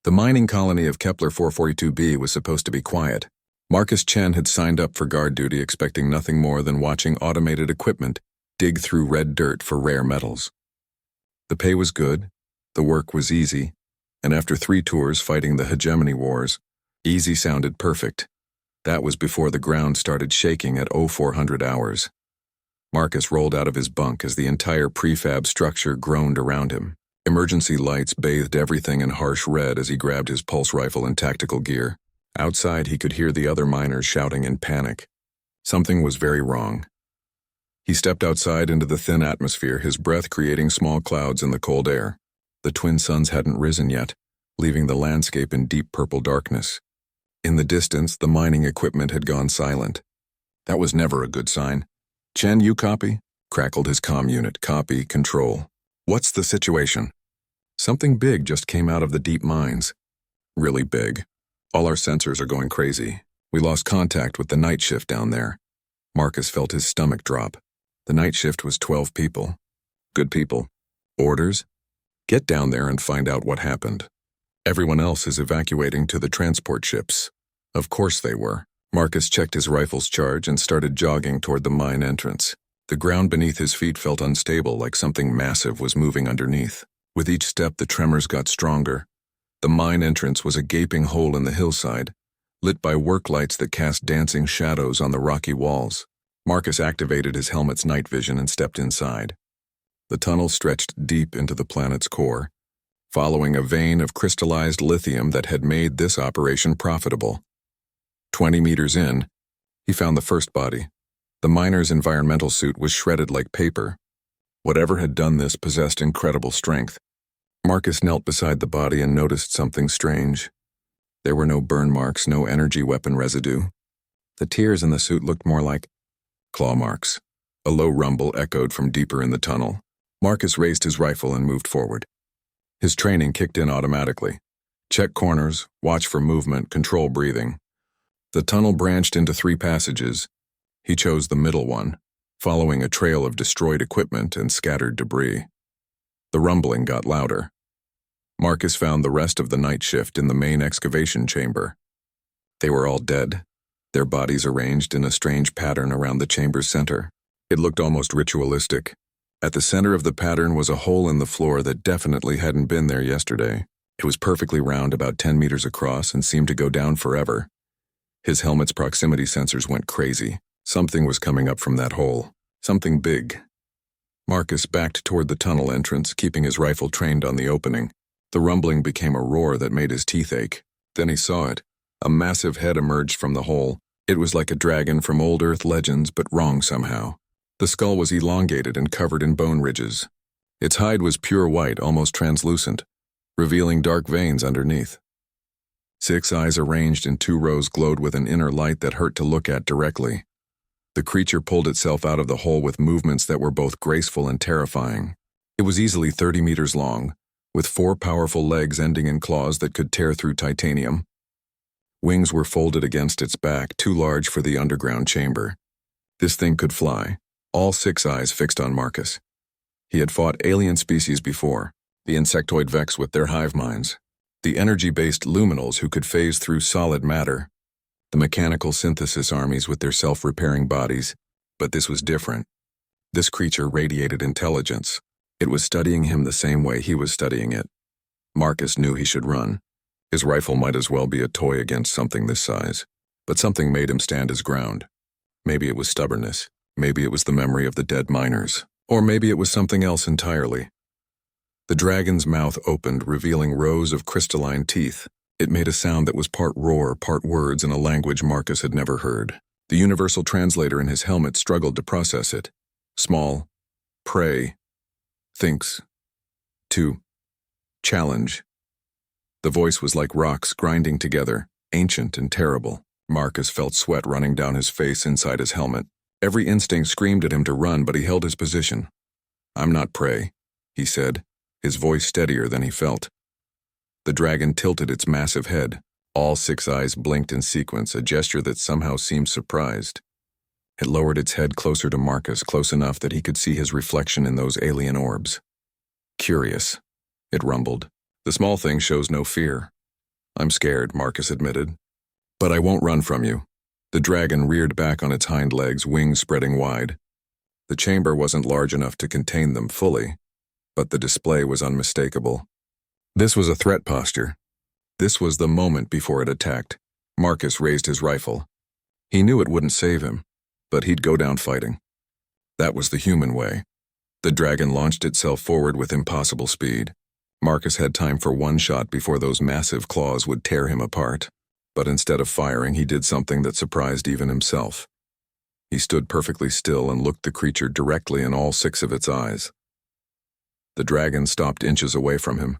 The mining colony of Kepler 442b was supposed to be quiet. Marcus Chen had signed up for guard duty expecting nothing more than watching automated equipment dig through red dirt for rare metals. The pay was good, the work was easy, and after 3 tours fighting the hegemony wars, easy sounded perfect. That was before the ground started shaking at 0400 hours. Marcus rolled out of his bunk as the entire prefab structure groaned around him. Emergency lights bathed everything in harsh red as he grabbed his pulse rifle and tactical gear. Outside, he could hear the other miners shouting in panic. Something was very wrong. He stepped outside into the thin atmosphere, his breath creating small clouds in the cold air. The twin suns hadn't risen yet, leaving the landscape in deep purple darkness. In the distance, the mining equipment had gone silent. That was never a good sign. "Chen, you copy?" crackled his comm unit. "Copy, control. What's the situation?" "Something big just came out of the deep mines." "Really big. All our sensors are going crazy. We lost contact with the night shift down there." Marcus felt his stomach drop. The night shift was 12 people. Good people. Orders? Get down there and find out what happened. Everyone else is evacuating to the transport ships. Of course they were. Marcus checked his rifle's charge and started jogging toward the mine entrance. The ground beneath his feet felt unstable, like something massive was moving underneath. With each step, the tremors got stronger. The mine entrance was a gaping hole in the hillside, lit by work lights that cast dancing shadows on the rocky walls. Marcus activated his helmet's night vision and stepped inside. The tunnel stretched deep into the planet's core, following a vein of crystallized lithium that had made this operation profitable. 20 meters in, he found the first body. The miner's environmental suit was shredded like paper. Whatever had done this possessed incredible strength. Marcus knelt beside the body and noticed something strange. There were no burn marks, no energy weapon residue. The tears in the suit looked more like claw marks. A low rumble echoed from deeper in the tunnel. Marcus raised his rifle and moved forward. His training kicked in automatically. Check corners, watch for movement, control breathing. The tunnel branched into 3 passages. He chose the middle one, following a trail of destroyed equipment and scattered debris. The rumbling got louder. Marcus found the rest of the night shift in the main excavation chamber. They were all dead, their bodies arranged in a strange pattern around the chamber's center. It looked almost ritualistic. At the center of the pattern was a hole in the floor that definitely hadn't been there yesterday. It was perfectly round, about 10 meters across, and seemed to go down forever. His helmet's proximity sensors went crazy. Something was coming up from that hole. Something big. Marcus backed toward the tunnel entrance, keeping his rifle trained on the opening. The rumbling became a roar that made his teeth ache. Then he saw it. A massive head emerged from the hole. It was like a dragon from old Earth legends, but wrong somehow. The skull was elongated and covered in bone ridges. Its hide was pure white, almost translucent, revealing dark veins underneath. 6 eyes arranged in 2 rows glowed with an inner light that hurt to look at directly. The creature pulled itself out of the hole with movements that were both graceful and terrifying. It was easily 30 meters long, with 4 powerful legs ending in claws that could tear through titanium. Wings were folded against its back, too large for the underground chamber. This thing could fly. All 6 eyes fixed on Marcus. He had fought alien species before, the insectoid Vex with their hive minds, the energy-based luminals who could phase through solid matter, the mechanical synthesis armies with their self-repairing bodies, but this was different. This creature radiated intelligence. It was studying him the same way he was studying it. Marcus knew he should run. His rifle might as well be a toy against something this size, but something made him stand his ground. Maybe it was stubbornness. Maybe it was the memory of the dead miners. Or maybe it was something else entirely. The dragon's mouth opened, revealing rows of crystalline teeth. It made a sound that was part roar, part words in a language Marcus had never heard. The universal translator in his helmet struggled to process it. Small. Prey. Thinks. To. Challenge. The voice was like rocks grinding together, ancient and terrible. Marcus felt sweat running down his face inside his helmet. Every instinct screamed at him to run, but he held his position. "I'm not prey," he said, his voice steadier than he felt. The dragon tilted its massive head. All 6 eyes blinked in sequence, a gesture that somehow seemed surprised. It lowered its head closer to Marcus, close enough that he could see his reflection in those alien orbs. "Curious," it rumbled. "The small thing shows no fear. I'm scared, Marcus admitted. But I won't run from you. The dragon reared back on its hind legs, wings spreading wide. The chamber wasn't large enough to contain them fully, but the display was unmistakable. This was a threat posture. This was the moment before it attacked. Marcus raised his rifle. He knew it wouldn't save him, but he'd go down fighting. That was the human way. The dragon launched itself forward with impossible speed. Marcus had time for one shot before those massive claws would tear him apart. But instead of firing, he did something that surprised even himself. He stood perfectly still and looked the creature directly in all 6 of its eyes. The dragon stopped inches away from him.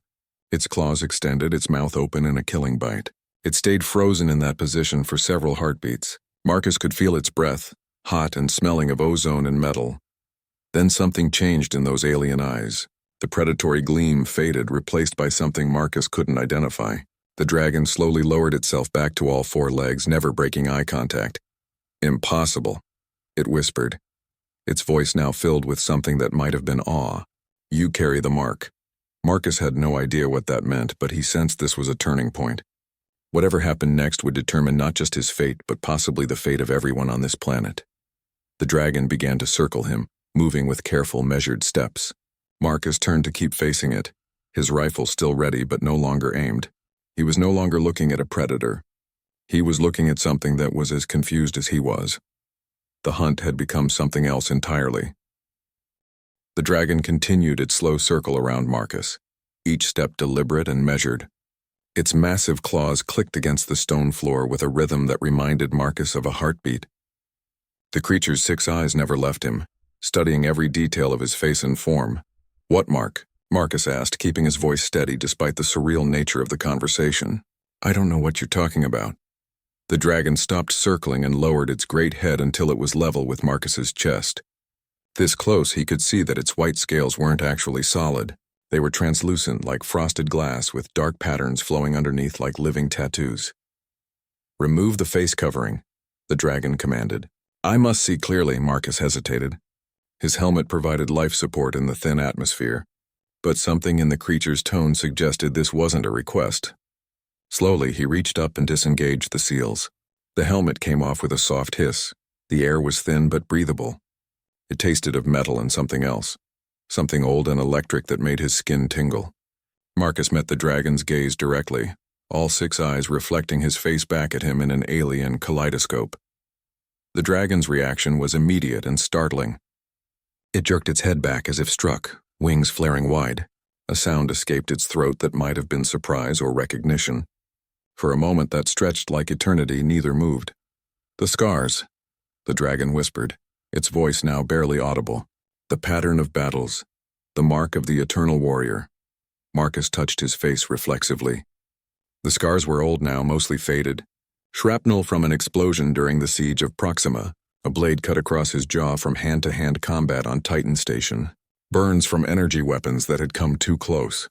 Its claws extended, its mouth open in a killing bite. It stayed frozen in that position for several heartbeats. Marcus could feel its breath, hot and smelling of ozone and metal. Then something changed in those alien eyes. The predatory gleam faded, replaced by something Marcus couldn't identify. The dragon slowly lowered itself back to all 4 legs, never breaking eye contact. Impossible, it whispered, its voice now filled with something that might have been awe. You carry the mark. Marcus had no idea what that meant, but he sensed this was a turning point. Whatever happened next would determine not just his fate, but possibly the fate of everyone on this planet. The dragon began to circle him, moving with careful, measured steps. Marcus turned to keep facing it, his rifle still ready but no longer aimed. He was no longer looking at a predator. He was looking at something that was as confused as he was. The hunt had become something else entirely. The dragon continued its slow circle around Marcus, each step deliberate and measured. Its massive claws clicked against the stone floor with a rhythm that reminded Marcus of a heartbeat. The creature's 6 eyes never left him, studying every detail of his face and form. What mark? Marcus asked, keeping his voice steady despite the surreal nature of the conversation. I don't know what you're talking about. The dragon stopped circling and lowered its great head until it was level with Marcus's chest. This close, he could see that its white scales weren't actually solid. They were translucent, like frosted glass, with dark patterns flowing underneath like living tattoos. Remove the face covering, the dragon commanded. I must see clearly, Marcus hesitated. His helmet provided life support in the thin atmosphere, but something in the creature's tone suggested this wasn't a request. Slowly, he reached up and disengaged the seals. The helmet came off with a soft hiss. The air was thin but breathable. It tasted of metal and something else, something old and electric that made his skin tingle. Marcus met the dragon's gaze directly, all 6 eyes reflecting his face back at him in an alien kaleidoscope. The dragon's reaction was immediate and startling. It jerked its head back as if struck, wings flaring wide. A sound escaped its throat that might have been surprise or recognition. For a moment that stretched like eternity, neither moved. The scars, the dragon whispered, its voice now barely audible. The pattern of battles, the mark of the eternal warrior. Marcus touched his face reflexively. The scars were old now, mostly faded. Shrapnel from an explosion during the siege of Proxima, a blade cut across his jaw from hand-to-hand combat on Titan Station. Burns from energy weapons that had come too close.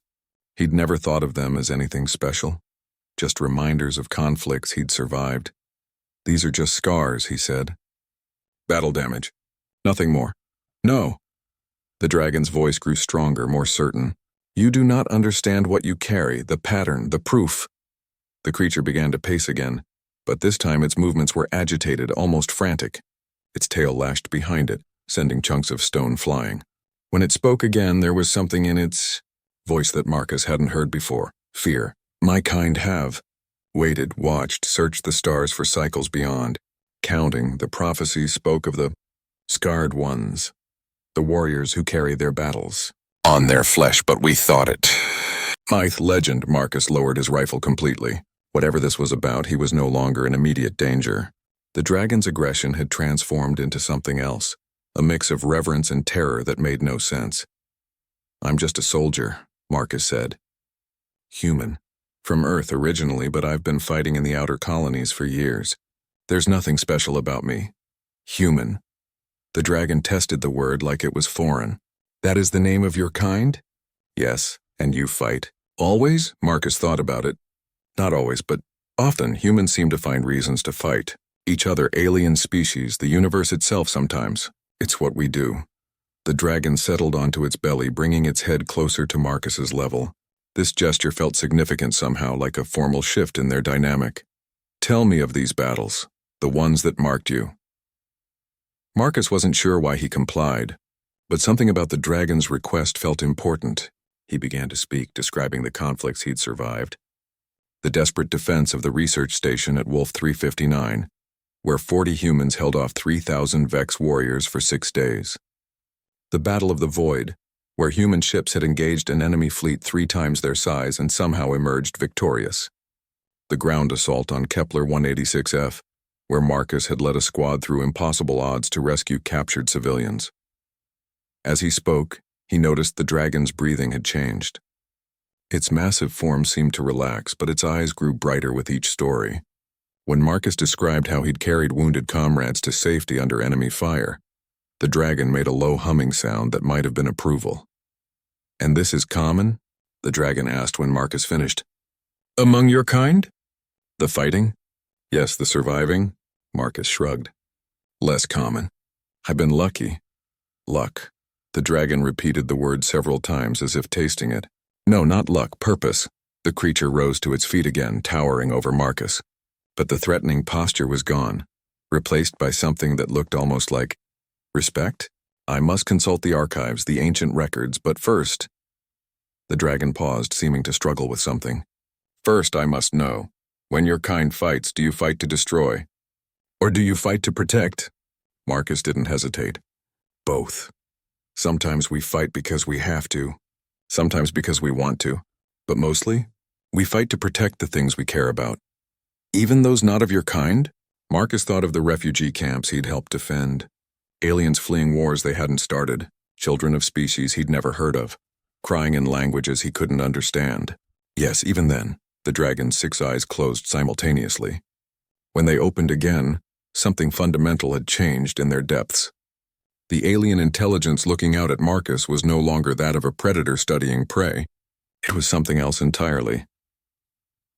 He'd never thought of them as anything special, just reminders of conflicts he'd survived. These are just scars, he said. Battle damage. Nothing more. No. The dragon's voice grew stronger, more certain. You do not understand what you carry, the pattern, the proof. The creature began to pace again, but this time its movements were agitated, almost frantic. Its tail lashed behind it, sending chunks of stone flying. When it spoke again, there was something in its voice that Marcus hadn't heard before. Fear. My kind have. Waited, watched, searched the stars for cycles beyond. Counting, the prophecies spoke of the scarred ones, the warriors who carry their battles on their flesh, but we thought it. Myth legend, Marcus lowered his rifle completely. Whatever this was about, he was no longer in immediate danger. The dragon's aggression had transformed into something else. A mix of reverence and terror that made no sense. I'm just a soldier, Marcus said. Human. From Earth originally, but I've been fighting in the outer colonies for years. There's nothing special about me. Human. The dragon tested the word like it was foreign. That is the name of your kind? Yes, and you fight. Always? Marcus thought about it. Not always, but often humans seem to find reasons to fight. Each other, alien species, the universe itself sometimes. It's what we do. The dragon settled onto its belly, bringing its head closer to Marcus's level. This gesture felt significant somehow, like a formal shift in their dynamic. Tell me of these battles, the ones that marked you. Marcus wasn't sure why he complied, but something about the dragon's request felt important. He began to speak, describing the conflicts he'd survived. The desperate defense of the research station at Wolf 359, where 40 humans held off 3,000 Vex warriors for 6 days. The Battle of the Void, where human ships had engaged an enemy fleet 3 times their size and somehow emerged victorious. The ground assault on Kepler 186F, where Marcus had led a squad through impossible odds to rescue captured civilians. As he spoke, he noticed the dragon's breathing had changed. Its massive form seemed to relax, but its eyes grew brighter with each story. When Marcus described how he'd carried wounded comrades to safety under enemy fire, the dragon made a low humming sound that might have been approval. "And this is common?" the dragon asked when Marcus finished. "Among your kind?" "The fighting?" "Yes, the surviving?" Marcus shrugged. "Less common. I've been lucky." "Luck." The dragon repeated the word several times as if tasting it. "No, not luck, purpose." The creature rose to its feet again, towering over Marcus. But the threatening posture was gone, replaced by something that looked almost like respect. "I must consult the archives, the ancient records, but first—" The dragon paused, seeming to struggle with something. "First, I must know, when your kind fights, do you fight to destroy? Or do you fight to protect?" Marcus didn't hesitate. "Both. Sometimes we fight because we have to, sometimes because we want to, but mostly, we fight to protect the things we care about. Even those not of your kind?" Marcus thought of the refugee camps he'd helped defend, aliens fleeing wars they hadn't started, children of species he'd never heard of, crying in languages he couldn't understand. Yes, even then, the dragon's 6 eyes closed simultaneously. When they opened again, something fundamental had changed in their depths. The alien intelligence looking out at Marcus was no longer that of a predator studying prey. It was something else entirely.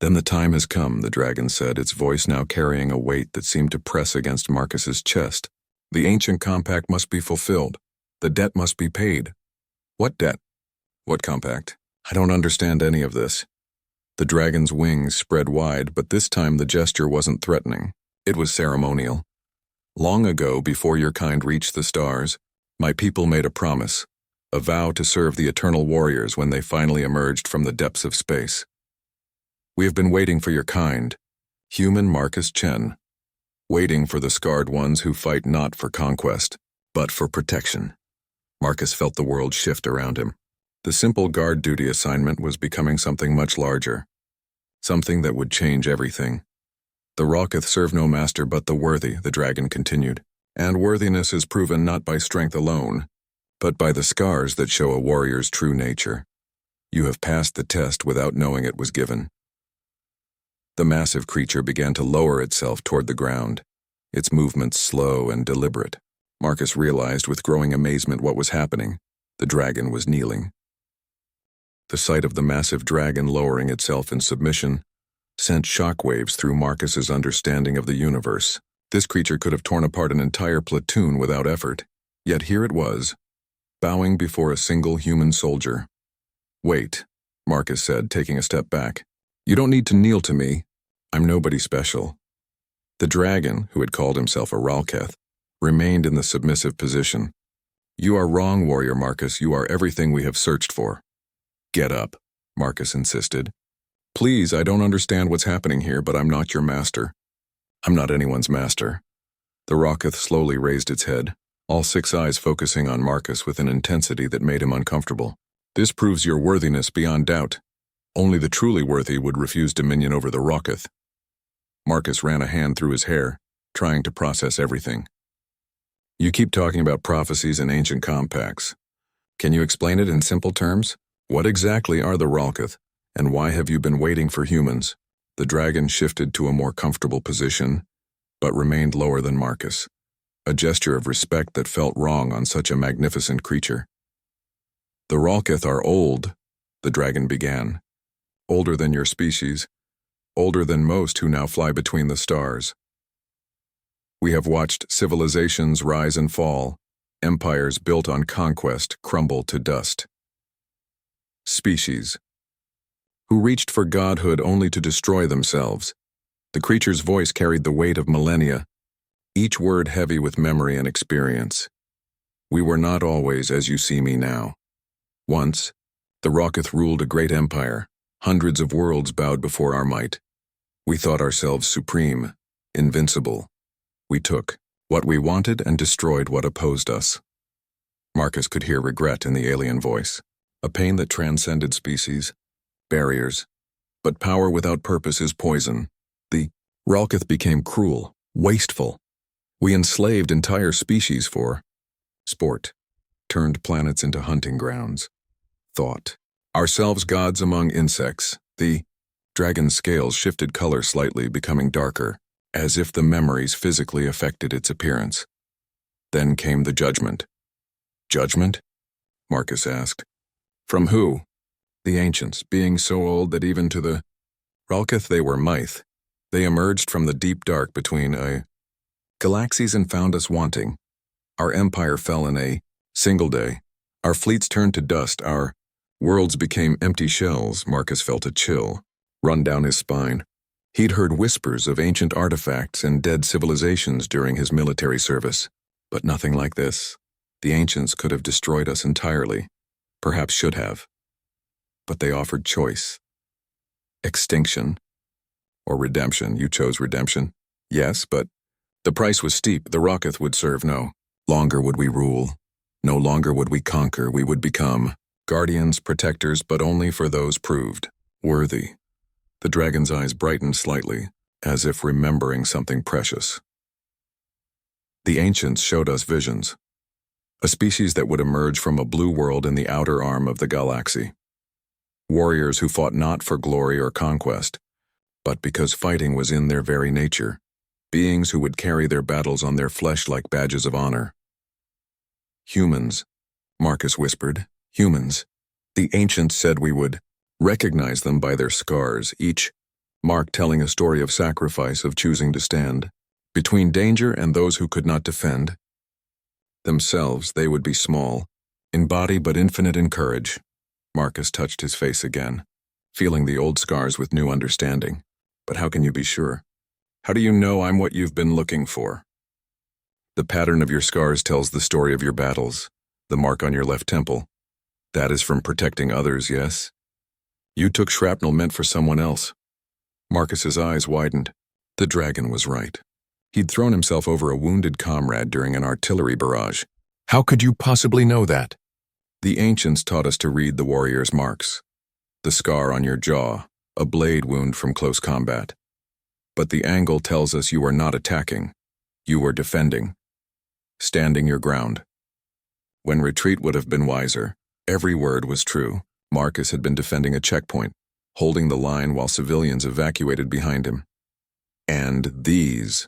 "Then the time has come," the dragon said, its voice now carrying a weight that seemed to press against Marcus's chest. "The ancient compact must be fulfilled. The debt must be paid." "What debt? What compact? I don't understand any of this." The dragon's wings spread wide, but this time the gesture wasn't threatening. It was ceremonial. "Long ago, before your kind reached the stars, my people made a promise, a vow to serve the eternal warriors when they finally emerged from the depths of space. We have been waiting for your kind, human Marcus Chen, waiting for the scarred ones who fight not for conquest, but for protection." Marcus felt the world shift around him. The simple guard duty assignment was becoming something much larger, something that would change everything. "The Ralketh serve no master but the worthy," the dragon continued, "and worthiness is proven not by strength alone, but by the scars that show a warrior's true nature. You have passed the test without knowing it was given." The massive creature began to lower itself toward the ground, its movements slow and deliberate. Marcus realized with growing amazement what was happening. The dragon was kneeling. The sight of the massive dragon lowering itself in submission sent shockwaves through Marcus's understanding of the universe. This creature could have torn apart an entire platoon without effort, yet here it was, bowing before a single human soldier. "Wait," Marcus said, taking a step back. "You don't need to kneel to me. I'm nobody special." The dragon, who had called himself a Ralketh, remained in the submissive position. "You are wrong, warrior Marcus. You are everything we have searched for." "Get up," Marcus insisted. "Please, I don't understand what's happening here, but I'm not your master." "I'm not anyone's master." The Ralketh slowly raised its head, all 6 eyes focusing on Marcus with an intensity that made him uncomfortable. "This proves your worthiness beyond doubt. Only the truly worthy would refuse dominion over the Ralketh." Marcus ran a hand through his hair, trying to process everything. "You keep talking about prophecies and ancient compacts. Can you explain it in simple terms? What exactly are the Ralketh, and why have you been waiting for humans?" The dragon shifted to a more comfortable position, but remained lower than Marcus, a gesture of respect that felt wrong on such a magnificent creature. "The Ralketh are old," the dragon began. "Older than your species, older than most who now fly between the stars. We have watched civilizations rise and fall, empires built on conquest crumble to dust. Species, who reached for godhood only to destroy themselves. The creature's voice carried the weight of millennia, each word heavy with memory and experience. We were not always as you see me now. Once, the Rocketh ruled a great empire. Hundreds of worlds bowed before our might. We thought ourselves supreme, invincible. We took what we wanted and destroyed what opposed us. Marcus could hear regret in the alien voice, a pain that transcended species, barriers. But power without purpose is poison. The Rocketh became cruel, wasteful. We enslaved entire species for sport, turned planets into hunting grounds. Thought ourselves gods among insects. The dragon's scales shifted color slightly, becoming darker, as if the memories physically affected its appearance. Then came the judgment. Judgment? Marcus asked. From who? The ancients, being so old that even to the Rocketh they were myth. They emerged from the deep dark between galaxies and found us wanting. Our empire fell in a single day. Our fleets turned to dust. Our worlds became empty shells. Marcus felt a chill run down his spine. He'd heard whispers of ancient artifacts and dead civilizations during his military service, but nothing like this. The ancients could have destroyed us entirely, perhaps should have. But they offered choice. Extinction or redemption. You chose redemption. Yes, but the price was steep. The Rocketh would serve no longer would we rule. No longer would we conquer. We would become guardians, protectors, but only for those proved worthy. The dragon's eyes brightened slightly, as if remembering something precious. The ancients showed us visions. A species that would emerge from a blue world in the outer arm of the galaxy. Warriors who fought not for glory or conquest, but because fighting was in their very nature. Beings who would carry their battles on their flesh like badges of honor. Humans, Marcus whispered. Humans. The ancients said we would recognize them by their scars, each mark telling a story of sacrifice, of choosing to stand. Between danger and those who could not defend themselves, they would be small, in body but infinite in courage. Marcus touched his face again, feeling the old scars with new understanding. But how can you be sure? How do you know I'm what you've been looking for? The pattern of your scars tells the story of your battles. The mark on your left temple. That is from protecting others, yes? You took shrapnel meant for someone else. Marcus's eyes widened. The dragon was right. He'd thrown himself over a wounded comrade during an artillery barrage. How could you possibly know that? The ancients taught us to read the warrior's marks. The scar on your jaw, a blade wound from close combat. But the angle tells us you are not attacking. You were defending. Standing your ground. When retreat would have been wiser, every word was true. Marcus had been defending a checkpoint, holding the line while civilians evacuated behind him. And these,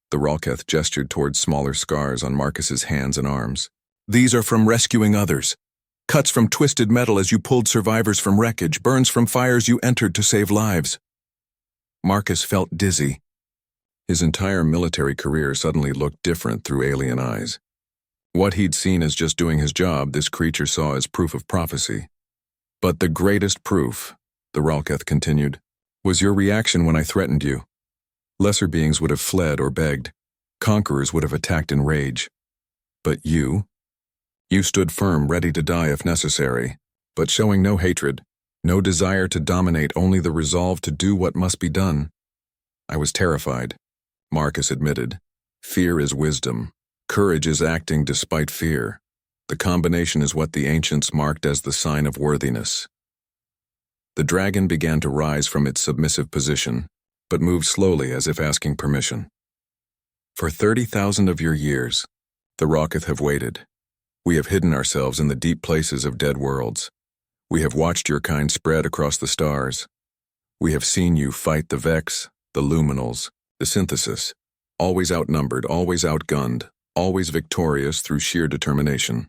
the Rocketh gestured towards smaller scars on Marcus's hands and arms. These are from rescuing others. Cuts from twisted metal as you pulled survivors from wreckage, burns from fires you entered to save lives. Marcus felt dizzy. His entire military career suddenly looked different through alien eyes. What he'd seen as just doing his job, this creature saw as proof of prophecy. But the greatest proof, the Rocketh continued, was your reaction when I threatened you. Lesser beings would have fled or begged. Conquerors would have attacked in rage. But you stood firm, ready to die if necessary, but showing no hatred, no desire to dominate, only the resolve to do what must be done. I was terrified, Marcus admitted. Fear is wisdom. Courage is acting despite fear. The combination is what the ancients marked as the sign of worthiness. The dragon began to rise from its submissive position, but moved slowly as if asking permission. For 30,000 of your years, the Rocketh have waited. We have hidden ourselves in the deep places of dead worlds. We have watched your kind spread across the stars. We have seen you fight the Vex, the Luminals, the Synthesis, always outnumbered, always outgunned, always victorious through sheer determination.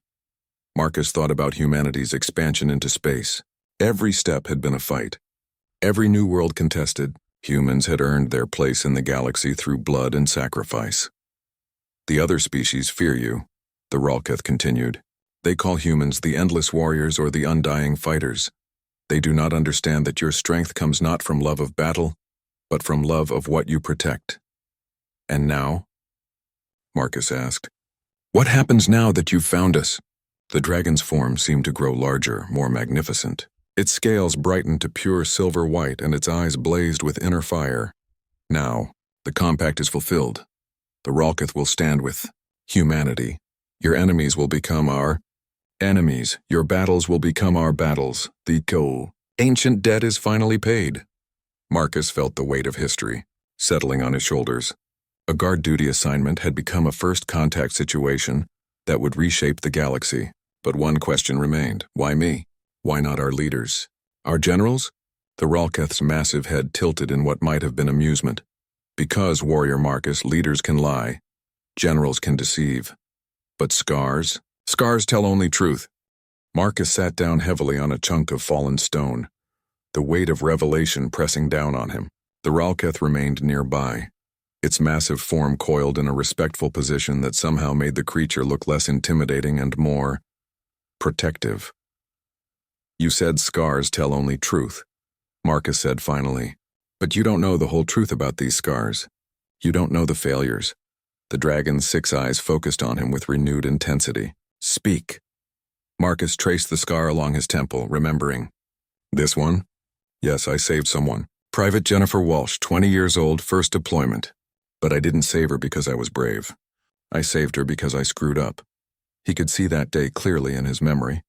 Marcus thought about humanity's expansion into space. Every step had been a fight. Every new world contested, humans had earned their place in the galaxy through blood and sacrifice. The other species fear you, the Rocketh continued. They call humans the endless warriors or the undying fighters. They do not understand that your strength comes not from love of battle, but from love of what you protect. And now? Marcus asked. What happens now that you've found us? The dragon's form seemed to grow larger, more magnificent. Its scales brightened to pure silver white and its eyes blazed with inner fire. Now, the compact is fulfilled. The Ralketh will stand with humanity. Your enemies will become our enemies. Your battles will become our battles. The ancient debt is finally paid. Marcus felt the weight of history settling on his shoulders. A guard duty assignment had become a first contact situation that would reshape the galaxy. But one question remained. Why me? Why not our leaders? Our generals? The Ralketh's massive head tilted in what might have been amusement. Because, Warrior Marcus, leaders can lie. Generals can deceive. But scars? Scars tell only truth. Marcus sat down heavily on a chunk of fallen stone, the weight of revelation pressing down on him. The Ralketh remained nearby, its massive form coiled in a respectful position that somehow made the creature look less intimidating and more protective. You said scars tell only truth, Marcus said finally. But you don't know the whole truth about these scars. You don't know the failures. The dragon's 6 eyes focused on him with renewed intensity. Speak. Marcus traced the scar along his temple, remembering. This one? Yes, I saved someone. Private Jennifer Walsh, 20 years old, first deployment. But I didn't save her because I was brave. I saved her because I screwed up. He could see that day clearly in his memory.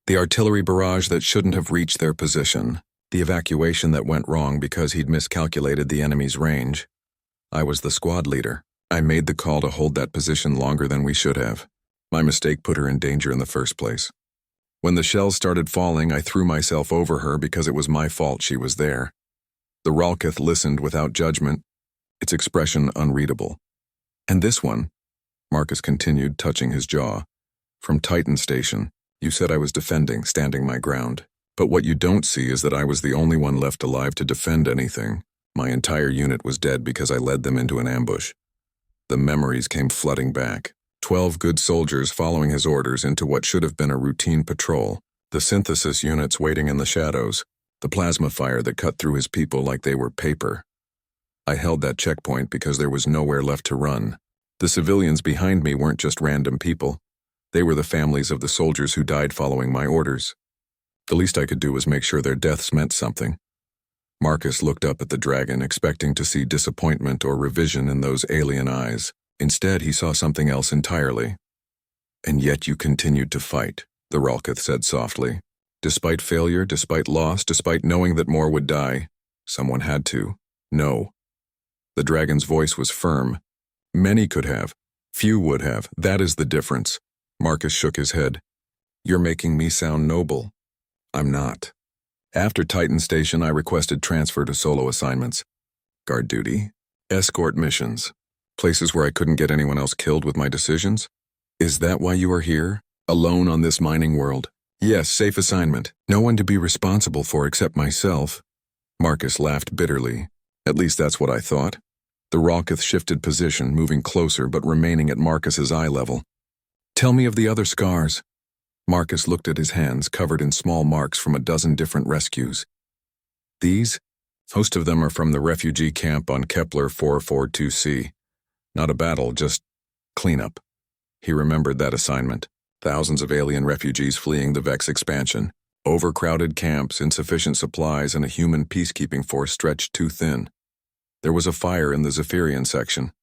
The artillery barrage that shouldn't have reached their position. The evacuation that went wrong because he'd miscalculated the enemy's range. I was the squad leader. I made the call to hold that position longer than we should have. My mistake put her in danger in the first place. When the shells started falling, I threw myself over her because it was my fault she was there. The Ralketh listened without judgment, its expression unreadable. And this one, Marcus continued, touching his jaw. From Titan Station, you said I was defending, standing my ground. But what you don't see is that I was the only one left alive to defend anything. My entire unit was dead because I led them into an ambush. The memories came flooding back. 12 good soldiers following his orders into what should have been a routine patrol. The synthesis units waiting in the shadows. The plasma fire that cut through his people like they were paper. I held that checkpoint because there was nowhere left to run. The civilians behind me weren't just random people. They were the families of the soldiers who died following my orders. The least I could do was make sure their deaths meant something. Marcus looked up at the dragon, expecting to see disappointment or revision in those alien eyes. Instead, he saw something else entirely. And yet you continued to fight, the Ralketh said softly. Despite failure, despite loss, despite knowing that more would die, someone had to. No. The dragon's voice was firm. Many could have. Few would have. That is the difference. Marcus shook his head. You're making me sound noble. I'm not. After Titan Station, I requested transfer to solo assignments. Guard duty. Escort missions. Places where I couldn't get anyone else killed with my decisions? Is that why you are here? Alone on this mining world? Yes, safe assignment. No one to be responsible for except myself. Marcus laughed bitterly. At least that's what I thought. The Ralketh shifted position, moving closer but remaining at Marcus's eye level. Tell me of the other scars. Marcus looked at his hands, covered in small marks from a dozen different rescues. These? Most of them are from the refugee camp on Kepler 442c. Not a battle, just cleanup. He remembered that assignment. Thousands of alien refugees fleeing the Vex expansion. Overcrowded camps, insufficient supplies, and a human peacekeeping force stretched too thin. There was a fire in the Zephyrian section.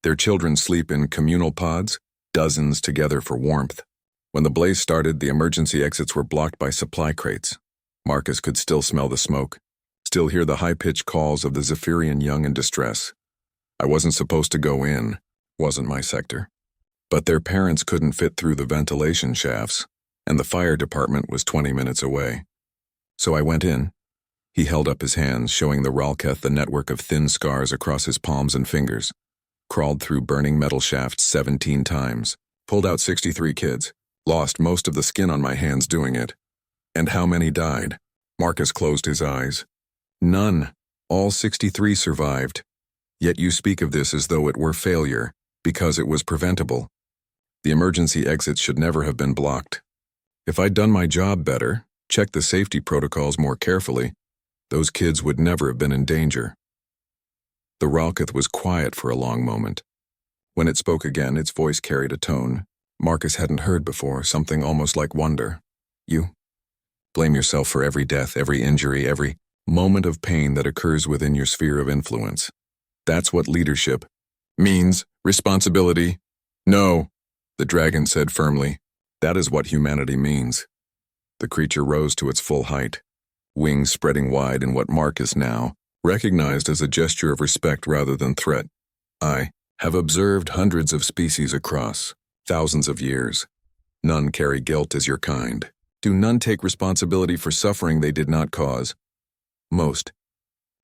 Their children sleep in communal pods, dozens together for warmth. When the blaze started, the emergency exits were blocked by supply crates. Marcus could still smell the smoke, still hear the high-pitched calls of the Zephyrian young in distress. I wasn't supposed to go in, wasn't my sector. But their parents couldn't fit through the ventilation shafts, and the fire department was 20 minutes away. So I went in. He held up his hands, showing the Ralketh the network of thin scars across his palms and fingers. Crawled through burning metal shafts 17 times. Pulled out 63 kids. Lost most of the skin on my hands doing it. And how many died? Marcus closed his eyes. None. All 63 survived. Yet you speak of this as though it were failure, because it was preventable. The emergency exits should never have been blocked. If I'd done my job better, checked the safety protocols more carefully, those kids would never have been in danger. The Ralkith was quiet for a long moment. When it spoke again, its voice carried a tone Marcus hadn't heard before, something almost like wonder. You blame yourself for every death, every injury, every moment of pain that occurs within your sphere of influence. That's what leadership means. Responsibility. No, the dragon said firmly. That is what humanity means. The creature rose to its full height, wings spreading wide in what Marcus now recognized as a gesture of respect rather than threat. I have observed hundreds of species across thousands of years. None carry guilt as your kind. Do none take responsibility for suffering they did not cause? Most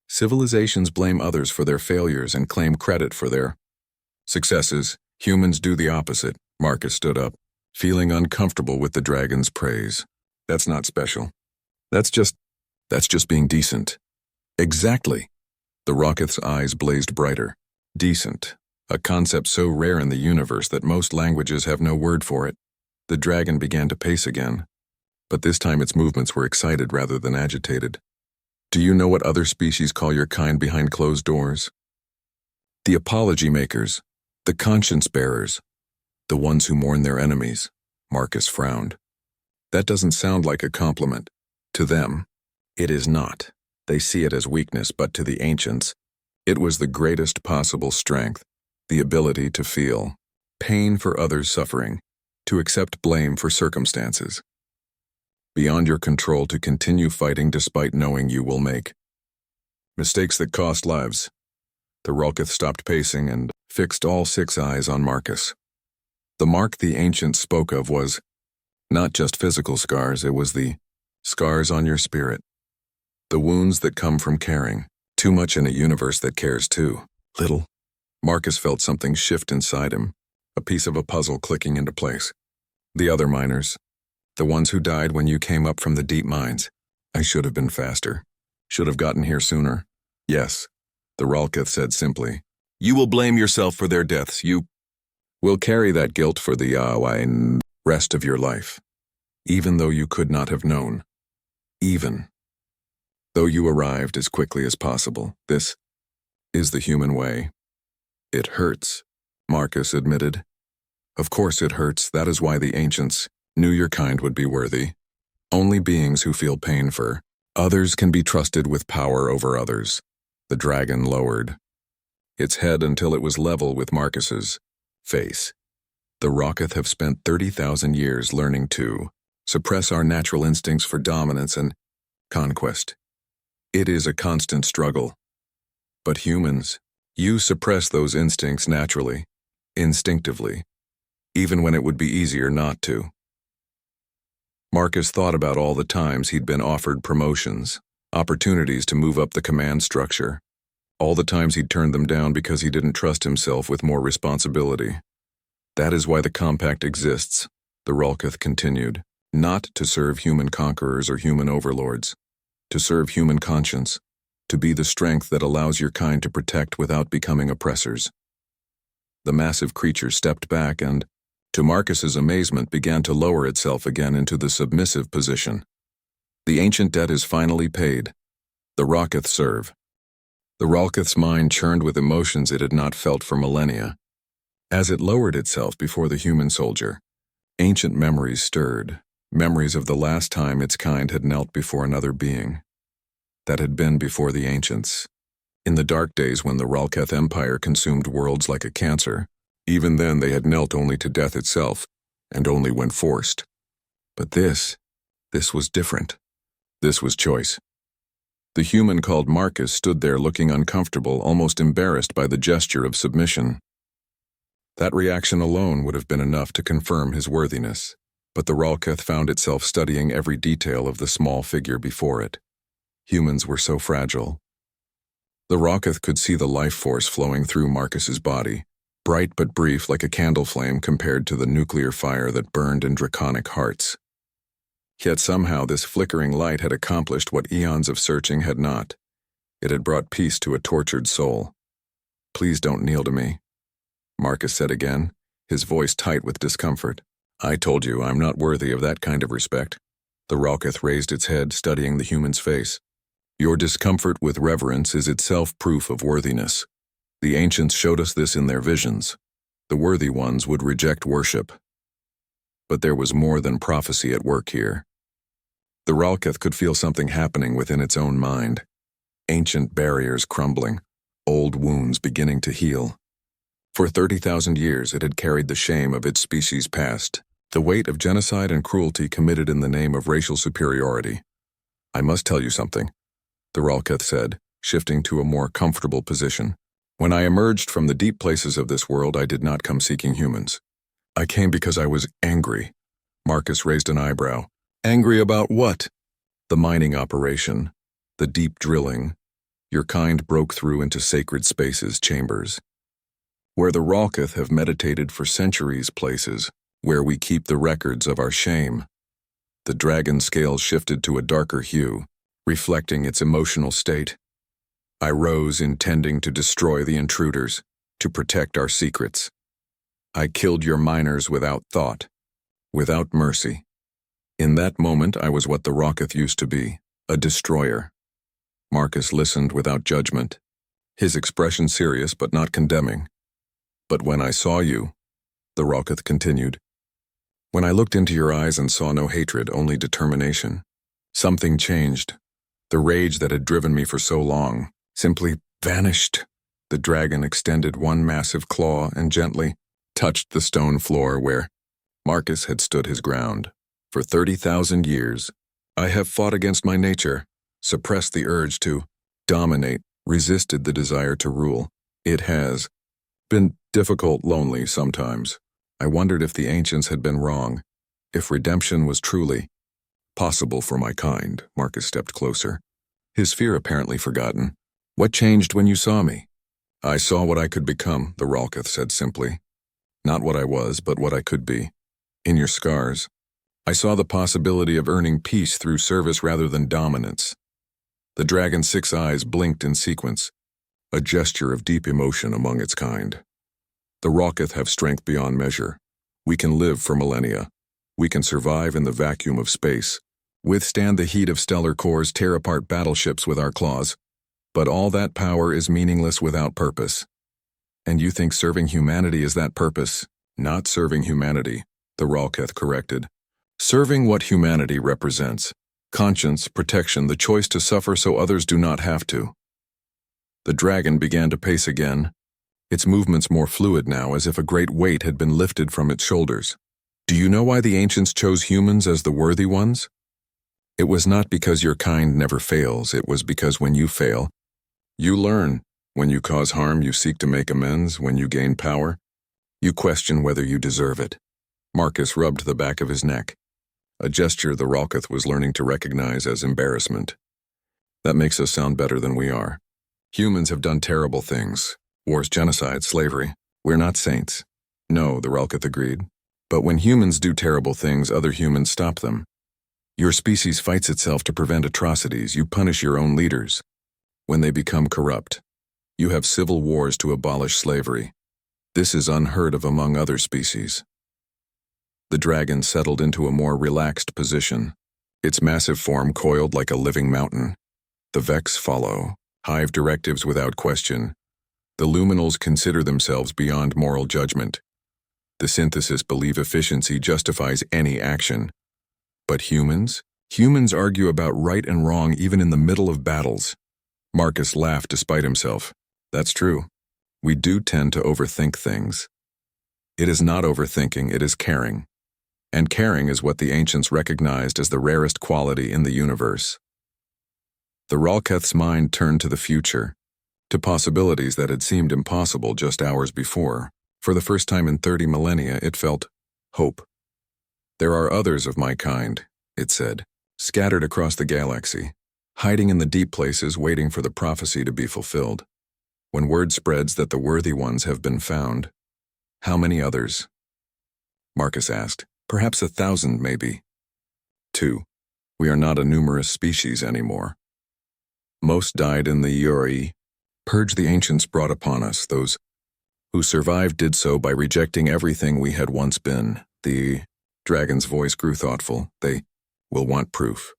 civilizations blame others for their failures and claim credit for their successes. Humans do the opposite. Marcus stood up, feeling uncomfortable with the dragon's praise. That's not special. That's just being decent. Exactly. The Ralkith's eyes blazed brighter. Decent. A concept so rare in the universe that most languages have no word for it. The dragon began to pace again, but this time its movements were excited rather than agitated. Do you know what other species call your kind behind closed doors? The apology makers, the conscience bearers, the ones who mourn their enemies. Marcus frowned. That doesn't sound like a compliment. To them, it is not. They see it as weakness, but to the ancients, it was the greatest possible strength. The ability to feel pain for others' suffering, to accept blame for circumstances beyond your control, to continue fighting despite knowing you will make mistakes that cost lives. The Ralkith stopped pacing and fixed all 6 eyes on Marcus. The mark the ancients spoke of was not just physical scars, it was the scars on your spirit. The wounds that come from caring too much in a universe that cares too little. Marcus felt something shift inside him, a piece of a puzzle clicking into place. The other miners, the ones who died when you came up from the deep mines. I should have been faster. Should have gotten here sooner. Yes, the Ralkith said simply. You will blame yourself for their deaths. You will carry that guilt for the rest of your life, even though you could not have known. Even though you arrived as quickly as possible. This is the human way. It hurts, Marcus admitted. Of course it hurts. That is why the ancients knew your kind would be worthy. Only beings who feel pain for others can be trusted with power over others. The dragon lowered its head until it was level with Marcus's face. The Ralkith have spent 30,000 years learning to suppress our natural instincts for dominance and conquest. It is a constant struggle. But humans, you suppress those instincts naturally, instinctively, even when it would be easier not to. Marcus thought about all the times he'd been offered promotions, opportunities to move up the command structure, all the times he'd turned them down because he didn't trust himself with more responsibility. That is why the compact exists, the Ralkith continued, not to serve human conquerors or human overlords, to serve human conscience, to be the strength that allows your kind to protect without becoming oppressors. The massive creature stepped back and, to Marcus's amazement, began to lower itself again into the submissive position. The ancient debt is finally paid. The Ralkith serve. The Ralkith's mind churned with emotions it had not felt for millennia. As it lowered itself before the human soldier, ancient memories stirred, memories of the last time its kind had knelt before another being. That had been before the ancients. In the dark days when the Ralkith Empire consumed worlds like a cancer, even then they had knelt only to death itself, and only when forced. But this was different. This was choice. The human called Marcus stood there looking uncomfortable, almost embarrassed by the gesture of submission. That reaction alone would have been enough to confirm his worthiness, but the Ralkith found itself studying every detail of the small figure before it. Humans were so fragile. The Ralkith could see the life force flowing through Marcus's body, bright but brief like a candle flame compared to the nuclear fire that burned in draconic hearts. Yet somehow this flickering light had accomplished what eons of searching had not. It had brought peace to a tortured soul. Please don't kneel to me, Marcus said again, his voice tight with discomfort. I told you I'm not worthy of that kind of respect. The Ralketh raised its head, studying the human's face. Your discomfort with reverence is itself proof of worthiness. The ancients showed us this in their visions. The worthy ones would reject worship. But there was more than prophecy at work here. The Ralketh could feel something happening within its own mind. Ancient barriers crumbling, old wounds beginning to heal. For 30,000 years it had carried the shame of its species' past, the weight of genocide and cruelty committed in the name of racial superiority. I must tell you something, the Ralketh said, shifting to a more comfortable position. When I emerged from the deep places of this world, I did not come seeking humans. I came because I was angry. Marcus raised an eyebrow. Angry about what? The mining operation, the deep drilling. Your kind broke through into sacred spaces, chambers, where the Ralketh have meditated for centuries, places where we keep the records of our shame. The dragon scales shifted to a darker hue, reflecting its emotional state. I rose intending to destroy the intruders, to protect our secrets. I killed your miners without thought, without mercy. In that moment, I was what the Ralketh used to be, a destroyer. Marcus listened without judgment, his expression serious but not condemning. But when I saw you, the Ralketh continued, when I looked into your eyes and saw no hatred, only determination, something changed. The rage that had driven me for so long simply vanished. The dragon extended one massive claw and gently touched the stone floor where Marcus had stood his ground. For 30,000 years, I have fought against my nature, suppressed the urge to dominate, resisted the desire to rule. It has been difficult, lonely sometimes. I wondered if the ancients had been wrong, if redemption was truly possible for my kind. Marcus stepped closer, his fear apparently forgotten. What changed when you saw me? I saw what I could become, the Ralketh said simply. Not what I was, but what I could be. In your scars, I saw the possibility of earning peace through service rather than dominance. The dragon's 6 eyes blinked in sequence, a gesture of deep emotion among its kind. The Ralketh have strength beyond measure. We can live for millennia. We can survive in the vacuum of space, withstand the heat of stellar cores, tear apart battleships with our claws. But all that power is meaningless without purpose. And you think serving humanity is that purpose? Not serving humanity, the Ralketh corrected. Serving what humanity represents. Conscience, protection, the choice to suffer so others do not have to. The dragon began to pace again, its movements more fluid now, as if a great weight had been lifted from its shoulders. Do you know why the ancients chose humans as the worthy ones? It was not because your kind never fails, it was because when you fail, you learn. When you cause harm, you seek to make amends. When you gain power, you question whether you deserve it. Marcus rubbed the back of his neck, a gesture the Ralketh was learning to recognize as embarrassment. That makes us sound better than we are. Humans have done terrible things. Wars, genocide, slavery. We're not saints. No, the Ralketh agreed. But when humans do terrible things, other humans stop them. Your species fights itself to prevent atrocities. You punish your own leaders. When they become corrupt, you have civil wars to abolish slavery. This is unheard of among other species. The dragon settled into a more relaxed position, its massive form coiled like a living mountain. The Vex follow, hive directives without question. The luminals consider themselves beyond moral judgment. The synthesis believe efficiency justifies any action. But humans? Humans argue about right and wrong even in the middle of battles. Marcus laughed despite himself. That's true. We do tend to overthink things. It is not overthinking, it is caring. And caring is what the ancients recognized as the rarest quality in the universe. The Ralketh's mind turned to the future, to possibilities that had seemed impossible just hours before. For the first time in 30 millennia, it felt hope. There are others of my kind, it said, scattered across the galaxy, hiding in the deep places waiting for the prophecy to be fulfilled. When word spreads that the worthy ones have been found, how many others? Marcus asked. Perhaps 1,000, maybe. 2. We are not a numerous species anymore. Most died in the Yuri. Purge the ancients brought upon us. Those who survived did so by rejecting everything we had once been. The dragon's voice grew thoughtful. They will want proof.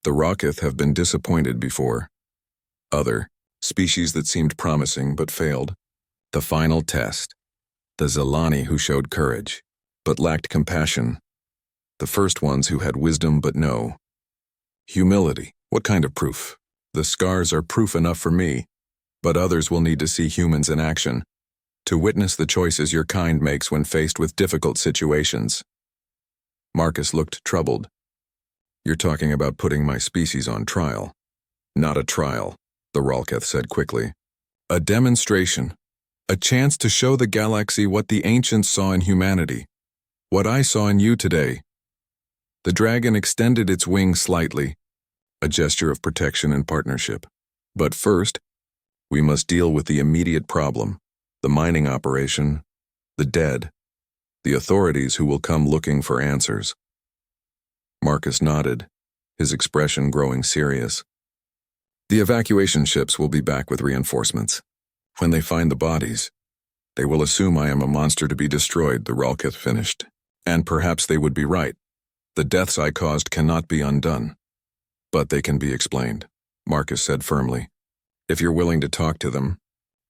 The Rocketh have been disappointed before. Other species that seemed promising but failed. The final test. The Zelani who showed courage, but lacked compassion. The first ones who had wisdom but no humility. What kind of proof? The scars are proof enough for me, but others will need to see humans in action, to witness the choices your kind makes when faced with difficult situations. Marcus looked troubled. You're talking about putting my species on trial. Not a trial, the Ralketh said quickly. A demonstration. A chance to show the galaxy what the ancients saw in humanity. What I saw in you today. The dragon extended its wings slightly, a gesture of protection and partnership. But first, we must deal with the immediate problem, the mining operation, the dead, the authorities who will come looking for answers. Marcus nodded, his expression growing serious. The evacuation ships will be back with reinforcements. When they find the bodies, they will assume I am a monster to be destroyed, the Ralketh finished. And perhaps they would be right. The deaths I caused cannot be undone. But they can be explained, Marcus said firmly. If you're willing to talk to them,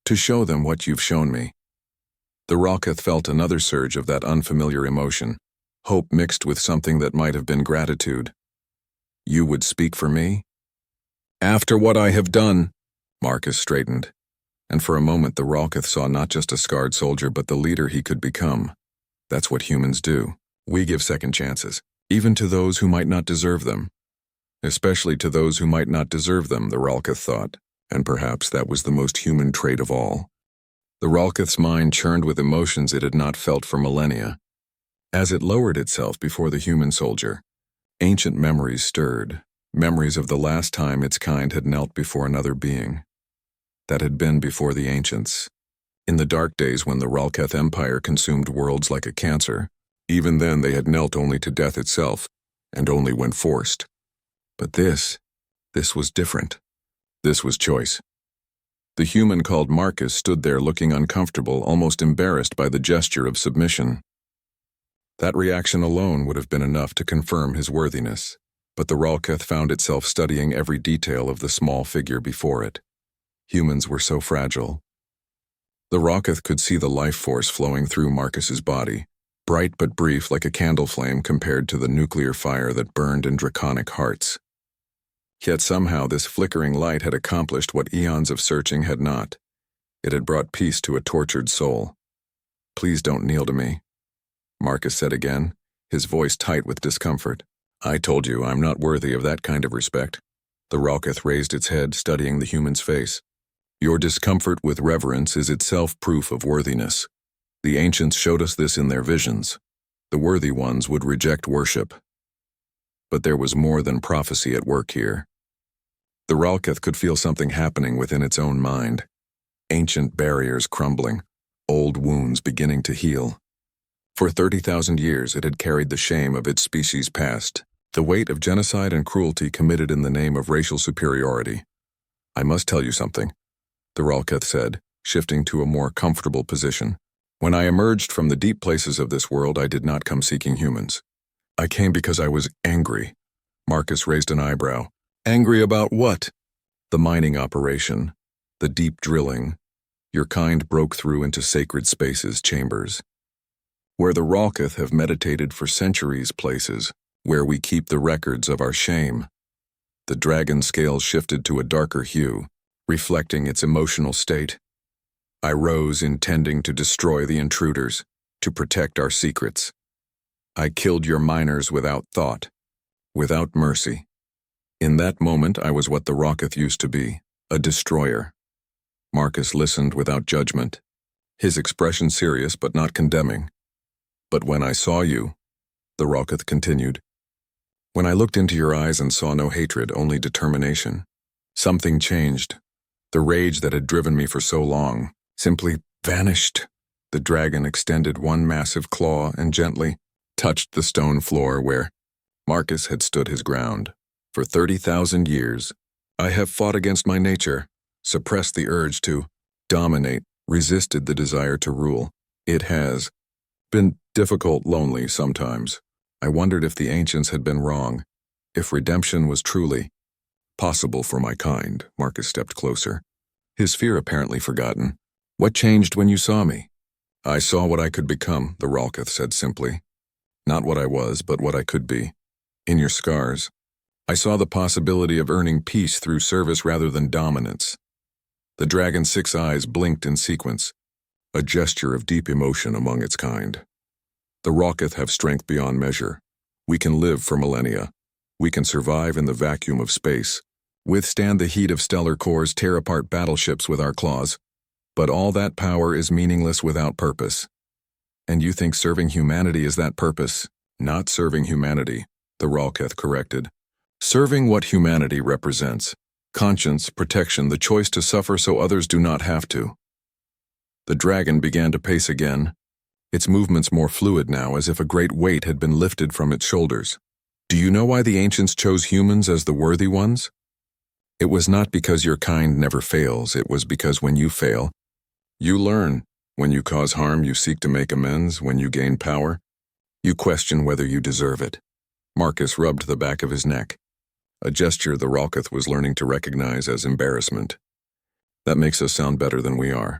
to show them what you've shown me. The Ralketh felt another surge of that unfamiliar emotion, hope mixed with something that might have been gratitude. You would speak for me? After what I have done, Marcus straightened. And for a moment the Ralketh saw not just a scarred soldier but the leader he could become. That's what humans do. We give second chances, even to those who might not deserve them. Especially to those who might not deserve them, the Ralketh thought, and perhaps that was the most human trait of all. The Ralketh's mind churned with emotions it had not felt for millennia. As it lowered itself before the human soldier, ancient memories stirred, memories of the last time its kind had knelt before another being. That had been before the ancients. In the dark days when the Ralketh Empire consumed worlds like a cancer, even then they had knelt only to death itself, and only when forced. But this was different. This was choice. The human called Marcus stood there looking uncomfortable, almost embarrassed by the gesture of submission. That reaction alone would have been enough to confirm his worthiness, but the Ralketh found itself studying every detail of the small figure before it. Humans were so fragile. The Ralketh could see the life force flowing through Marcus's body, bright but brief like a candle flame compared to the nuclear fire that burned in draconic hearts. Yet somehow this flickering light had accomplished what eons of searching had not. It had brought peace to a tortured soul. Please don't kneel to me, Marcus said again, his voice tight with discomfort. I told you I'm not worthy of that kind of respect. The Ralketh raised its head, studying the human's face. Your discomfort with reverence is itself proof of worthiness. The ancients showed us this in their visions. The worthy ones would reject worship. But there was more than prophecy at work here. The Ralketh could feel something happening within its own mind. Ancient barriers crumbling, old wounds beginning to heal. For 30,000 years it had carried the shame of its species past, the weight of genocide and cruelty committed in the name of racial superiority. I must tell you something, the Ralketh said, shifting to a more comfortable position. When I emerged from the deep places of this world, I did not come seeking humans. I came because I was angry. Marcus raised an eyebrow. Angry about what? The mining operation, the deep drilling. Your kind broke through into sacred spaces, chambers. Where the Ralketh have meditated for centuries, places where we keep the records of our shame. The dragon scales shifted to a darker hue, reflecting its emotional state. I rose intending to destroy the intruders, to protect our secrets. I killed your miners without thought, without mercy. In that moment, I was what the Ralketh used to be, a destroyer. Marcus listened without judgment, his expression serious but not condemning. But when I saw you, the Ralketh continued, when I looked into your eyes and saw no hatred, only determination, something changed. The rage that had driven me for so long simply vanished. The dragon extended one massive claw and gently touched the stone floor where Marcus had stood his ground. For 30,000 years, I have fought against my nature, suppressed the urge to dominate, resisted the desire to rule. It has been difficult, lonely sometimes, I wondered if the ancients had been wrong, if redemption was truly possible for my kind. Marcus stepped closer, his fear apparently forgotten. What changed when you saw me? I saw what I could become, the Ralketh said simply. Not what I was, but what I could be. In your scars, I saw the possibility of earning peace through service rather than dominance. The dragon's 6 eyes blinked in sequence, a gesture of deep emotion among its kind. The Ralketh have strength beyond measure. We can live for millennia. We can survive in the vacuum of space, withstand the heat of stellar cores, tear apart battleships with our claws. But all that power is meaningless without purpose. And you think serving humanity is that purpose? Not serving humanity, the Ralketh corrected. Serving what humanity represents. Conscience, protection, the choice to suffer so others do not have to. The dragon began to pace again, its movements more fluid now, as if a great weight had been lifted from its shoulders. Do you know why the ancients chose humans as the worthy ones? It was not because your kind never fails, it was because when you fail, you learn. When you cause harm, you seek to make amends. When you gain power, you question whether you deserve it. Marcus rubbed the back of his neck, a gesture the Ralketh was learning to recognize as embarrassment. That makes us sound better than we are.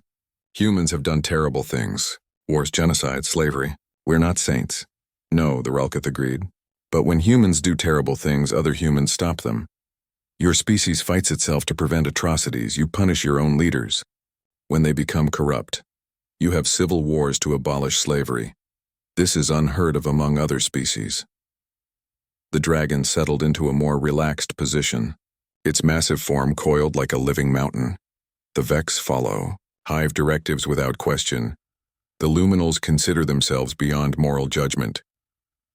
Humans have done terrible things. Wars, genocide, slavery. We're not saints. No, the Ralketh agreed. But when humans do terrible things, other humans stop them. Your species fights itself to prevent atrocities. You punish your own leaders. When they become corrupt, you have civil wars to abolish slavery. This is unheard of among other species. The dragon settled into a more relaxed position, its massive form coiled like a living mountain. The Vex follow, hive directives without question. The luminals consider themselves beyond moral judgment.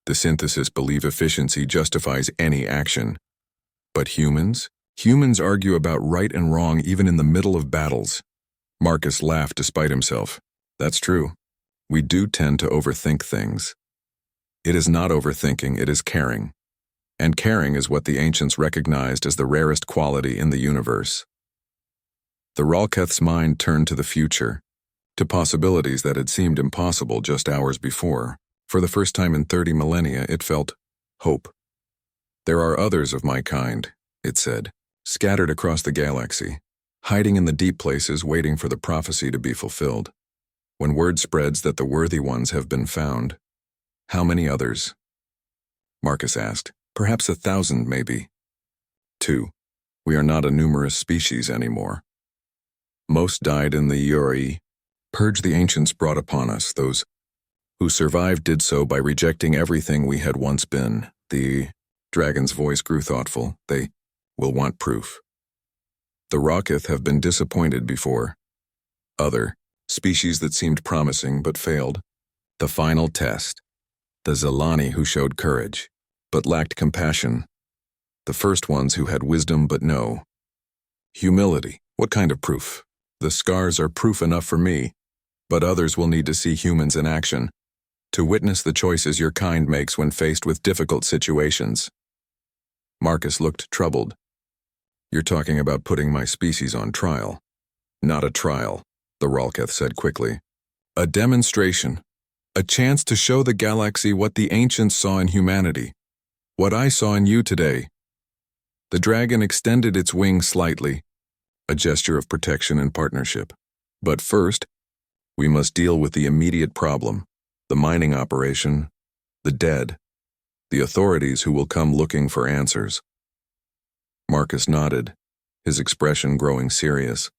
The synthesis believe efficiency justifies any action. But humans? Humans argue about right and wrong even in the middle of battles. Marcus laughed despite himself. That's true. We do tend to overthink things. It is not overthinking, it is caring. And caring is what the ancients recognized as the rarest quality in the universe. The Ralketh's mind turned to the future, to possibilities that had seemed impossible just hours before. For the first time in 30 millennia, it felt hope. There are others of my kind, it said, scattered across the galaxy, hiding in the deep places waiting for the prophecy to be fulfilled. When word spreads that the worthy ones have been found, how many others? Marcus asked. Perhaps 1,000, maybe. 2. We are not a numerous species anymore. Most died in the Yuri, purge the ancients brought upon us. Those who survived did so by rejecting everything we had once been. The dragon's voice grew thoughtful. They will want proof. The Ralketh have been disappointed before. Other species that seemed promising but failed. The final test. The Zelani who showed courage, but lacked compassion. The first ones who had wisdom but no humility. What kind of proof? The scars are proof enough for me, but others will need to see humans in action, to witness the choices your kind makes when faced with difficult situations. Marcus looked troubled. You're talking about putting my species on trial. Not a trial, the Ralketh said quickly. A demonstration. A chance to show the galaxy what the ancients saw in humanity. What I saw in you today. The dragon extended its wings slightly, a gesture of protection and partnership. But first, we must deal with the immediate problem, the mining operation, the dead, the authorities who will come looking for answers. Marcus nodded, his expression growing serious.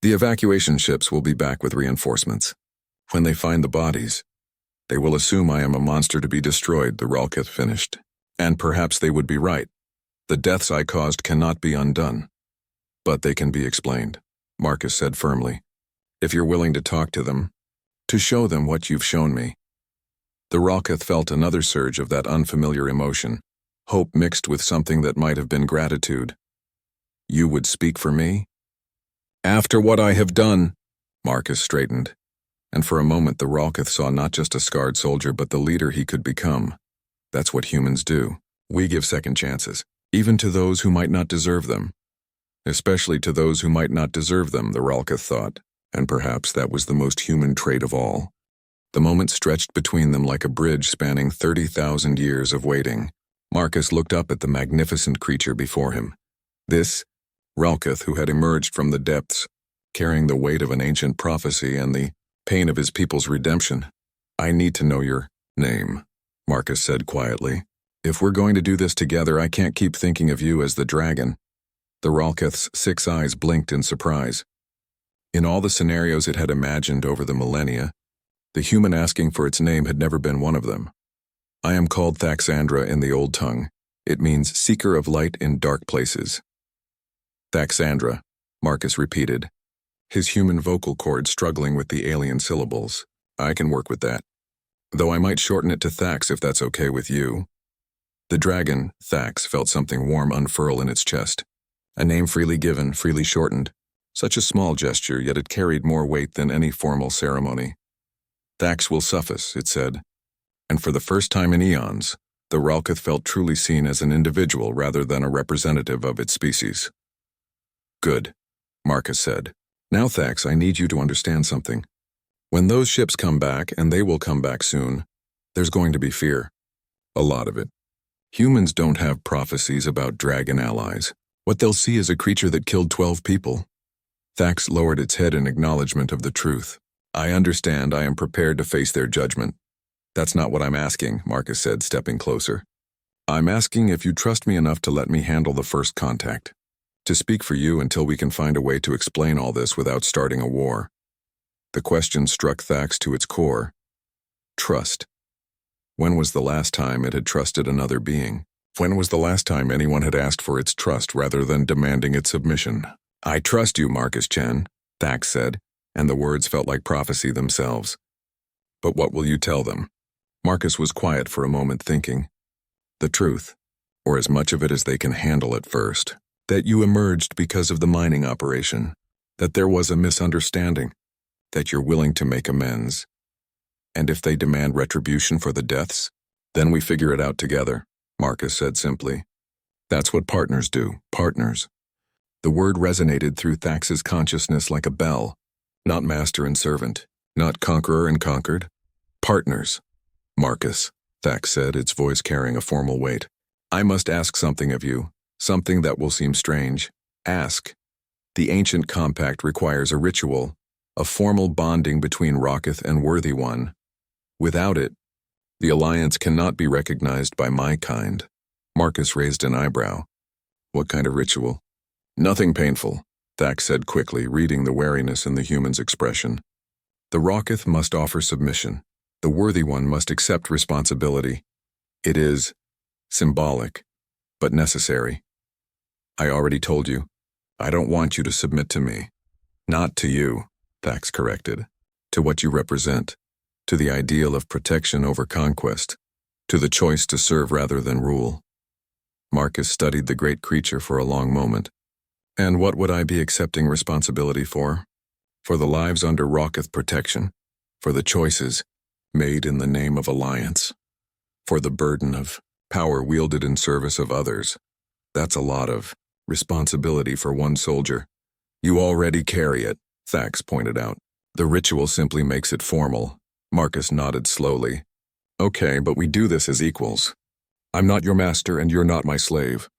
The evacuation ships will be back with reinforcements. When they find the bodies, they will assume I am a monster to be destroyed, the Ralketh finished. And perhaps they would be right. The deaths I caused cannot be undone. But they can be explained, Marcus said firmly. If you're willing to talk to them, to show them what you've shown me. The Ralketh felt another surge of that unfamiliar emotion, hope mixed with something that might have been gratitude. You would speak for me? After what I have done, Marcus straightened, and for a moment the Ralketh saw not just a scarred soldier but the leader he could become. That's what humans do. We give second chances, even to those who might not deserve them. Especially to those who might not deserve them, the Ralketh thought, and perhaps that was the most human trait of all. The moment stretched between them like a bridge spanning 30,000 years of waiting. Marcus looked up at the magnificent creature before him. This, Ralkith, who had emerged from the depths, carrying the weight of an ancient prophecy and the pain of his people's redemption. "I need to know your name," Marcus said quietly. "If we're going to do this together, I can't keep thinking of you as the dragon." The Ralkith's 6 eyes blinked in surprise. In all the scenarios it had imagined over the millennia, the human asking for its name had never been one of them. "I am called Thaxandra in the Old Tongue. It means seeker of light in dark places." "Thaxandra," Marcus repeated, his human vocal cords struggling with the alien syllables. "I can work with that. Though I might shorten it to Thax if that's okay with you." The dragon, Thax, felt something warm unfurl in its chest. A name freely given, freely shortened. Such a small gesture, yet it carried more weight than any formal ceremony. "Thax will suffice," it said. And for the first time in eons, the Ralkith felt truly seen as an individual rather than a representative of its species. "Good," Marcus said. "Now, Thax, I need you to understand something. When those ships come back, and they will come back soon, there's going to be fear. A lot of it. Humans don't have prophecies about dragon allies. What they'll see is a creature that killed 12 people." Thax lowered its head in acknowledgement of the truth. "I understand. I am prepared to face their judgment." "That's not what I'm asking," Marcus said, stepping closer. "I'm asking if you trust me enough to let me handle the first contact. To speak for you until we can find a way to explain all this without starting a war." The question struck Thax to its core. Trust. When was the last time it had trusted another being? When was the last time anyone had asked for its trust rather than demanding its submission? "I trust you, Marcus Chen," Thax said, and the words felt like prophecy themselves. "But what will you tell them?" Marcus was quiet for a moment, thinking. "The truth, or as much of it as they can handle at first. That you emerged because of the mining operation. That there was a misunderstanding. That you're willing to make amends. And if they demand retribution for the deaths, then we figure it out together," Marcus said simply. "That's what partners do, partners." The word resonated through Thax's consciousness like a bell. Not master and servant, not conqueror and conquered. Partners. "Marcus," Thax said, its voice carrying a formal weight. "I must ask something of you, something that will seem strange. Ask. The ancient compact requires a ritual, a formal bonding between Ralkith and Worthy One. Without it, the alliance cannot be recognized by my kind." Marcus raised an eyebrow. "What kind of ritual?" "Nothing painful," Thax said quickly, reading the wariness in the human's expression. "The Ralkith must offer submission. The Worthy One must accept responsibility. It is symbolic, but necessary. I already told you, I don't want you to submit to me." "Not to you," Thax corrected. "To what you represent. To the ideal of protection over conquest. To the choice to serve rather than rule." Marcus studied the great creature for a long moment. "And what would I be accepting responsibility for? For the lives under Ralkith protection. For the choices made in the name of alliance. For the burden of power wielded in service of others. That's a lot of responsibility for one soldier." "You already carry it," Thax pointed out. "The ritual simply makes it formal." Marcus nodded slowly. "Okay, but we do this as equals. I'm not your master and you're not my slave.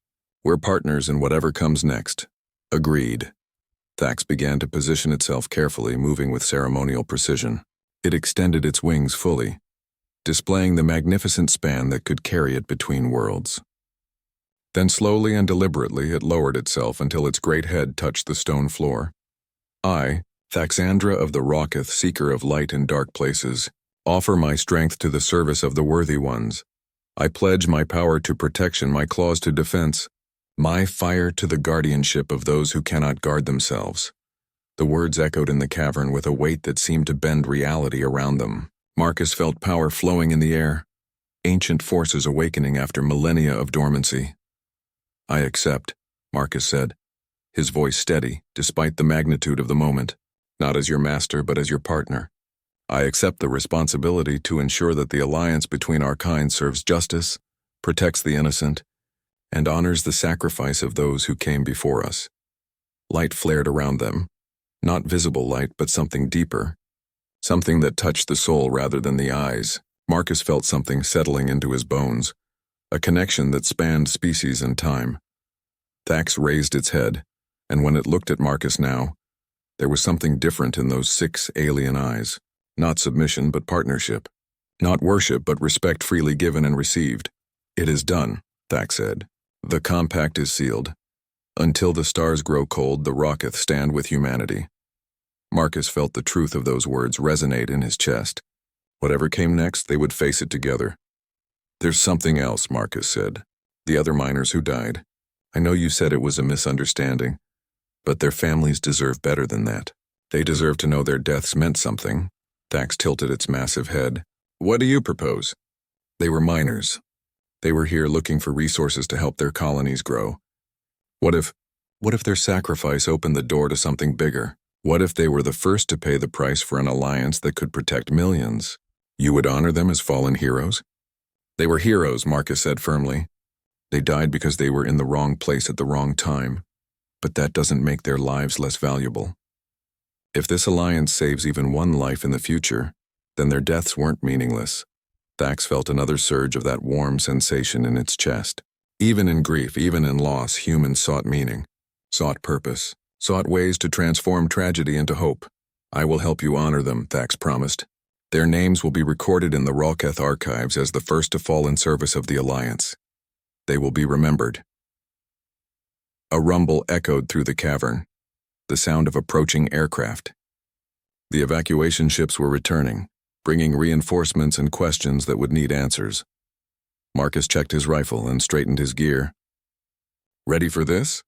We're partners in whatever comes next." "Agreed." Thax began to position itself carefully, moving with ceremonial precision. It extended its wings fully, displaying the magnificent span that could carry it between worlds. Then slowly and deliberately it lowered itself until its great head touched the stone floor. "I, Thaxandra of the Ralkith, seeker of light in dark places, offer my strength to the service of the Worthy Ones. I pledge my power to protection, my claws to defense, my fire to the guardianship of those who cannot guard themselves." The words echoed in the cavern with a weight that seemed to bend reality around them. Marcus felt power flowing in the air, ancient forces awakening after millennia of dormancy. "I accept," Marcus said, his voice steady despite the magnitude of the moment. "Not as your master, but as your partner. I accept the responsibility to ensure that the alliance between our kind serves justice, protects the innocent, and honors the sacrifice of those who came before us." Light flared around them. Not visible light, but something deeper. Something that touched the soul rather than the eyes. Marcus felt something settling into his bones, a connection that spanned species and time. Thax raised its head, and when it looked at Marcus now, there was something different in those 6 alien eyes. Not submission, but partnership. Not worship, but respect freely given and received. "It is done," Thax said. "The compact is sealed. Until the stars grow cold, the Rocketh stand with humanity." Marcus felt the truth of those words resonate in his chest. Whatever came next, they would face it together. "There's something else," Marcus said. "The other miners who died. I know you said it was a misunderstanding, but their families deserve better than that. They deserve to know their deaths meant something." Thax tilted its massive head. "What do you propose?" "They were miners. They were here looking for resources to help their colonies grow. What if their sacrifice opened the door to something bigger? What if they were the first to pay the price for an alliance that could protect millions? You would honor them as fallen heroes?" "They were heroes," Marcus said firmly. "They died because they were in the wrong place at the wrong time, but that doesn't make their lives less valuable. If this alliance saves even one life in the future, then their deaths weren't meaningless." Thax felt another surge of that warm sensation in its chest. Even in grief, even in loss, humans sought meaning, sought purpose, sought ways to transform tragedy into hope. "I will help you honor them," Thax promised. "Their names will be recorded in the Rocketh archives as the first to fall in service of the Alliance. They will be remembered." A rumble echoed through the cavern, the sound of approaching aircraft. The evacuation ships were returning, bringing reinforcements and questions that would need answers. Marcus checked his rifle and straightened his gear. "Ready for this?"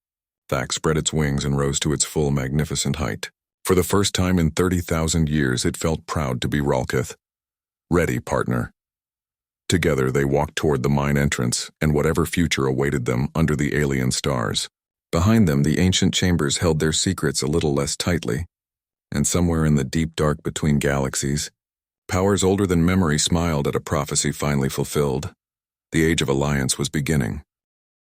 Thax spread its wings and rose to its full magnificent height. For the first time in 30,000 years, it felt proud to be Rocketh. "Ready, partner." Together they walked toward the mine entrance and whatever future awaited them under the alien stars. Behind them, the ancient chambers held their secrets a little less tightly, and somewhere in the deep dark between galaxies, powers older than memory smiled at a prophecy finally fulfilled. The Age of Alliance was beginning.